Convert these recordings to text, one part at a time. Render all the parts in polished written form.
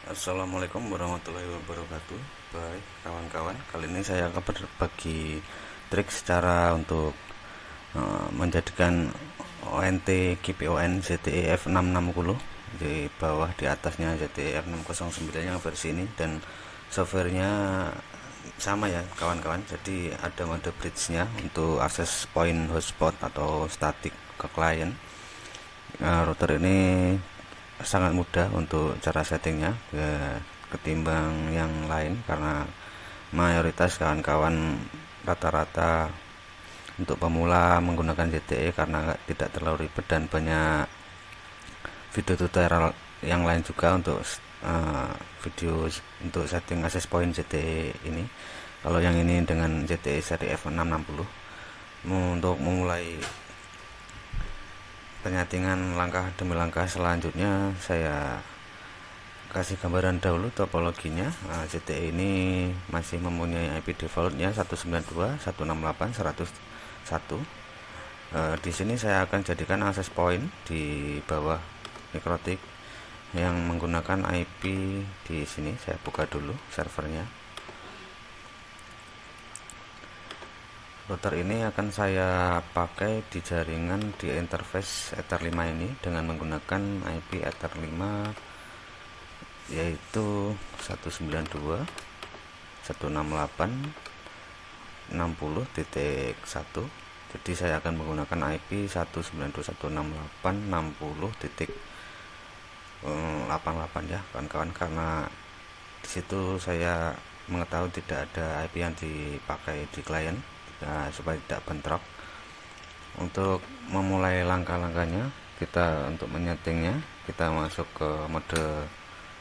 Assalamualaikum warahmatullahi wabarakatuh. Baik kawan-kawan, kali ini saya akan berbagi trik secara untuk menjadikan ONT KPON ZTE F660 di bawah, di atasnya ZTE F609 yang versi ini, dan softwarenya sama ya kawan-kawan. Jadi ada mode bridge-nya untuk akses point hotspot atau static ke klien. Router ini sangat mudah untuk cara settingnya ya, ketimbang yang lain, karena mayoritas kawan-kawan rata-rata untuk pemula menggunakan ZTE karena tidak terlalu ribet dan banyak video tutorial yang lain juga untuk video untuk setting access point ZTE ini. Kalau yang ini dengan ZTE seri F660, untuk memulai penyatingan langkah demi langkah selanjutnya saya kasih gambaran dahulu topologinya. ZTE ini masih mempunyai IP defaultnya 192.168.101. Di sini saya akan jadikan access point di bawah mikrotik yang menggunakan IP di sini. Saya buka dulu servernya. Router ini akan saya pakai di jaringan di interface Ether 5 ini dengan menggunakan IP Ether 5 yaitu 192.168.60.1. Jadi saya akan menggunakan IP 192.168.60.88 ya kawan-kawan, karena disitu saya mengetahui tidak ada IP yang dipakai di klien ya, supaya tidak bentrok. Untuk memulai langkah-langkahnya, kita untuk menyetingnya kita masuk ke mode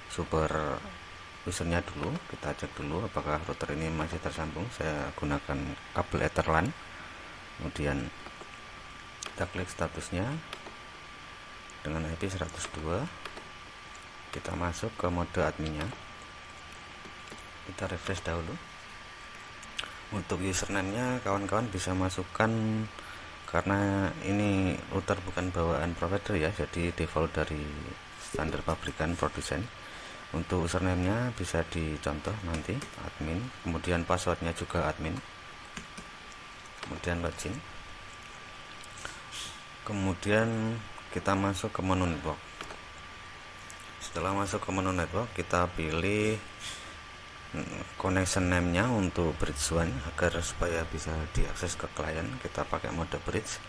super usernya dulu. Kita cek dulu apakah router ini masih tersambung. Saya gunakan kabel Etherlan. Kemudian kita klik statusnya dengan IP 102. Kita masuk ke mode adminnya. Kita refresh dahulu. Untuk username-nya kawan-kawan bisa masukkan, karena ini router bukan bawaan provider ya, jadi default dari standar pabrikan produsen. Untuk username-nya bisa dicontoh nanti admin, kemudian passwordnya juga admin, kemudian login. Kemudian kita masuk ke menu network. Setelah masuk ke menu network, kita pilih connection name-nya untuk bridge 1 agar supaya bisa diakses ke klien. Kita pakai mode bridge.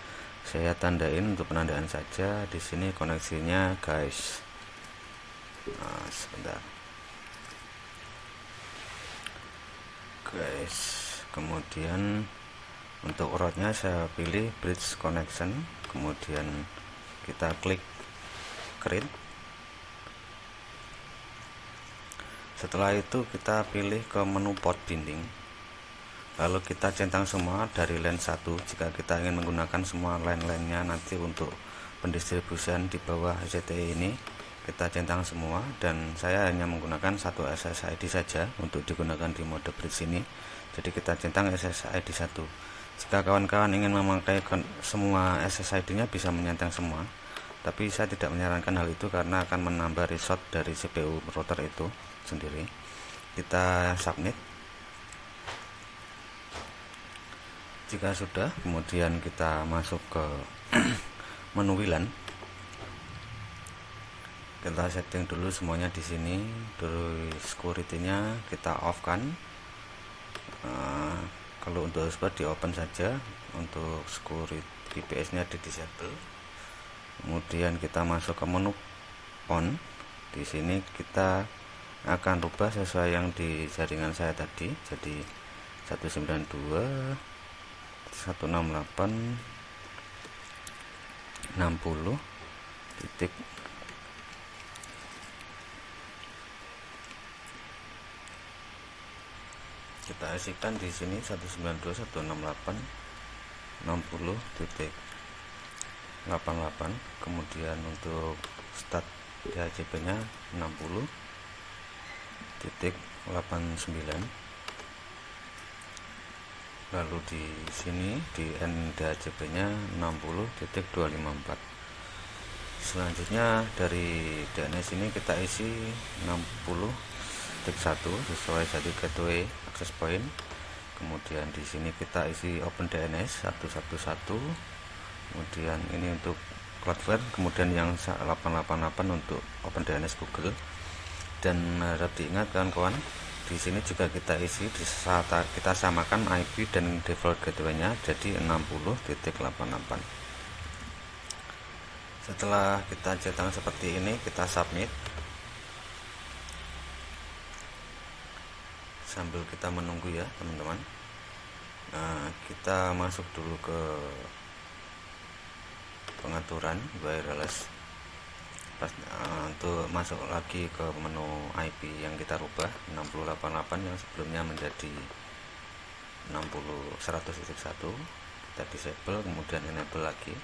Saya tandain untuk penandaan saja. Di sini koneksinya guys. Sebentar guys. Kemudian untuk route-nya saya pilih bridge connection. Kemudian kita klik create. Setelah itu kita pilih ke menu port binding, lalu kita centang semua dari line 1 jika kita ingin menggunakan semua line-line-nya nanti untuk pendistribusian di bawah ZTE ini. Kita centang semua, dan saya hanya menggunakan satu SSID saja untuk digunakan di mode bridge ini. Jadi kita centang SSID 1. Jika kawan-kawan ingin memakai semua SSID-nya bisa menyentang semua, tapi saya tidak menyarankan hal itu karena akan menambah resource dari CPU router itu sendiri. Kita submit. Jika sudah, kemudian kita masuk ke menu WLAN. Kita setting dulu semuanya di sini. Terus security-nya kita off kan. Kalau untuk hotspot di open saja, untuk security VPS-nya di disable. Kemudian kita masuk ke menu on. Di sini kita akan rubah sesuai yang di jaringan saya tadi. Jadi 192.168.60 titik. Kita isikan di sini 192.168.60.88. Kemudian untuk start DHCP-nya 60.89. Lalu di sini di end DHCP-nya 60.254. Selanjutnya dari DNS ini kita isi 60.1 sesuai jadi gateway access point. Kemudian di sini kita isi Open DNS 111. Kemudian ini untuk Cloudflare, kemudian yang 888 untuk Open DNS Google. Dan harap diingat kawan-kawan, di sini juga kita isi kita samakan IP dan default gateway-nya jadi 60.88. Setelah kita cetak seperti ini, kita submit. Sambil kita menunggu ya teman-teman. Nah, kita masuk dulu ke pengaturan wireless. Untuk masuk lagi ke menu IP yang kita rubah 6088 yang sebelumnya menjadi 100.1, kita disable kemudian enable lagi.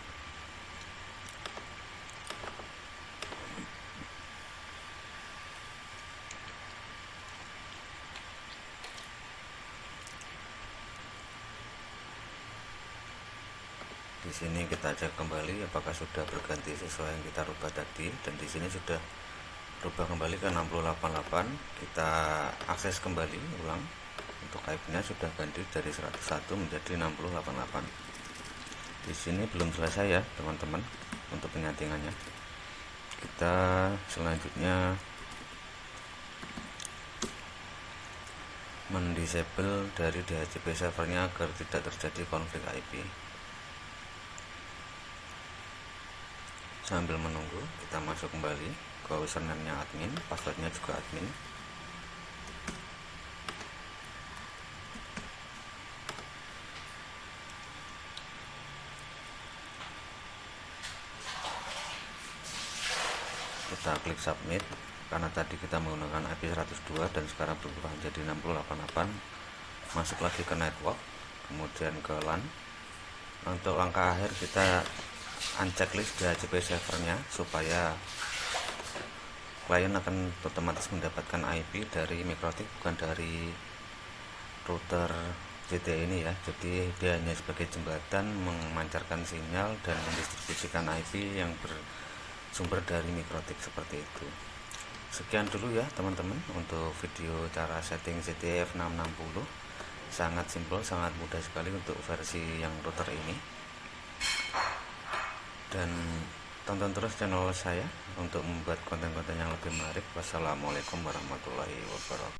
Di sini kita cek kembali apakah sudah berganti sesuai yang kita rubah tadi, dan di sini sudah rubah kembali ke 6088. Kita akses kembali ulang. Untuk IP-nya sudah ganti dari 101 menjadi 6088. Di sini belum selesai ya teman-teman untuk penyatingannya. Kita selanjutnya mendisable dari DHCP servernya agar tidak terjadi konflik IP. Sambil menunggu, kita masuk kembali ke username-nya admin, passwordnya juga admin. Kita klik submit. Karena tadi kita menggunakan IP 102 dan sekarang berubah menjadi 6088, masuk lagi ke network, kemudian ke LAN. Untuk langkah akhir kita unchecklist DHCP servernya supaya klien akan otomatis mendapatkan IP dari MikroTik, bukan dari router ZTE ini ya. Jadi dia hanya sebagai jembatan memancarkan sinyal dan mendistribusikan IP yang bersumber dari MikroTik seperti itu. Sekian dulu ya teman-teman untuk video cara setting ZTE F660. Sangat simpel, sangat mudah sekali untuk versi yang router ini. Dan tonton terus channel saya untuk membuat konten-konten yang lebih menarik. Wassalamualaikum warahmatullahi wabarakatuh.